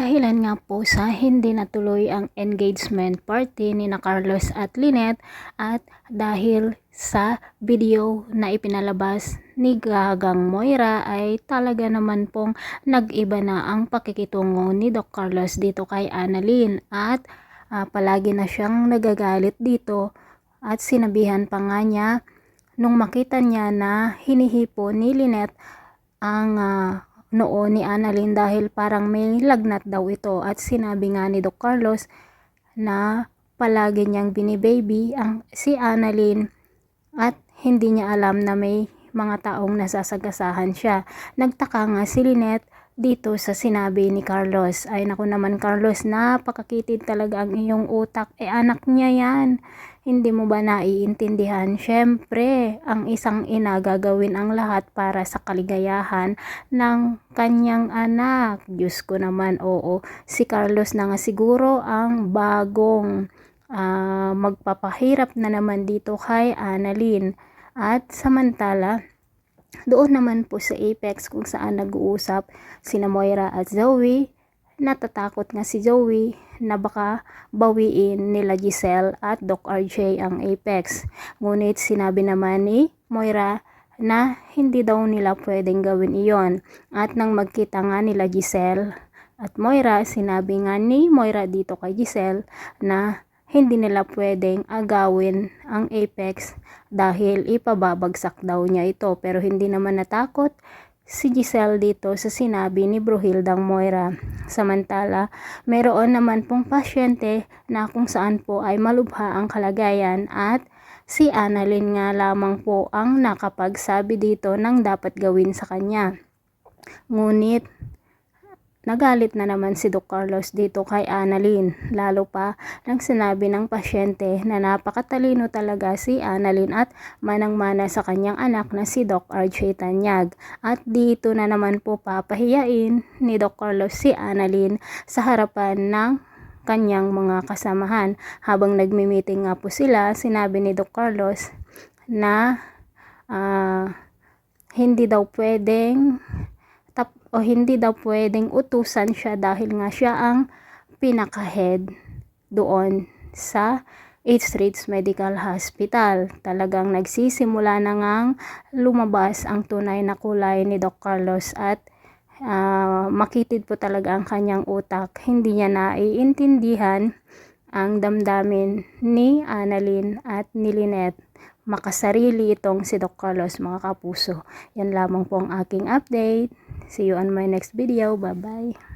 Dahilan nga po sa hindi natuloy ang engagement party ni na Carlos at Lynette at dahil sa video na ipinalabas ni Gagang Moira ay talaga naman pong nag-iba na ang pakikitungo ni Doc Carlos dito kay Annalyn at palagi na siyang nagagalit dito at sinabihan pa nga niya nung makita niya na hinihipo ni Lynette ang noon ni Annalyn dahil parang may lagnat daw ito at sinabi nga ni Doc Carlos na palagi niyang binibaby si Annalyn at hindi niya alam na may mga taong nasasagasahan siya. Nagtaka nga si Lynette dito sa sinabi ni Carlos. Ay naku naman Carlos, napakakitid talaga ang iyong utak. Anak niya yan. Hindi mo ba naiintindihan? Syempre, ang isang ina gagawin ang lahat para sa kaligayahan ng kanyang anak. Diyos ko naman, oo. Si Carlos na nga siguro ang bagong magpapahirap na naman dito kay Annalyn. At samantala, doon naman po sa Apex kung saan nag-uusap sina Moira at Zoe, natatakot nga si Zoe na baka bawiin nila Giselle at Doc RJ ang Apex. Ngunit sinabi naman ni Moira na hindi daw nila pwedeng gawin iyon. At nang magkita nga nila Giselle at Moira, sinabi nga ni Moira dito kay Giselle na hindi nila pwedeng agawin ang Apex dahil ipababagsak daw niya ito. Pero hindi naman natakot si Giselle dito sa sinabi ni Bruhildang Moira. Samantala, meron naman pong pasyente na kung saan po ay malubha ang kalagayan at si Annalyn nga lamang po ang nakapagsabi dito ng dapat gawin sa kanya. Ngunit nagalit na naman si Doc Carlos dito kay Annalyn, lalo pa nang sinabi ng pasyente na napakatalino talaga si Annalyn at manang-mana sa kanyang anak na si Doc RJ Tanyag. At dito na naman po papahiyain ni Doc Carlos si Annalyn sa harapan ng kanyang mga kasamahan. Habang nagmi-meeting nga po sila, sinabi ni Doc Carlos na hindi daw pwedeng utusan siya dahil nga siya ang pinaka-head doon sa 8th Street Medical Hospital. Talagang nagsisimula na ngang lumabas ang tunay na kulay ni Doc Carlos at makitid po talaga ang kanyang utak. Hindi niya naiintindihan ang damdamin ni Annalyn at ni Lynette. Makasarili itong si Doc Carlos, mga kapuso. Yan lamang po ang aking update. See you on my next video. Bye-bye.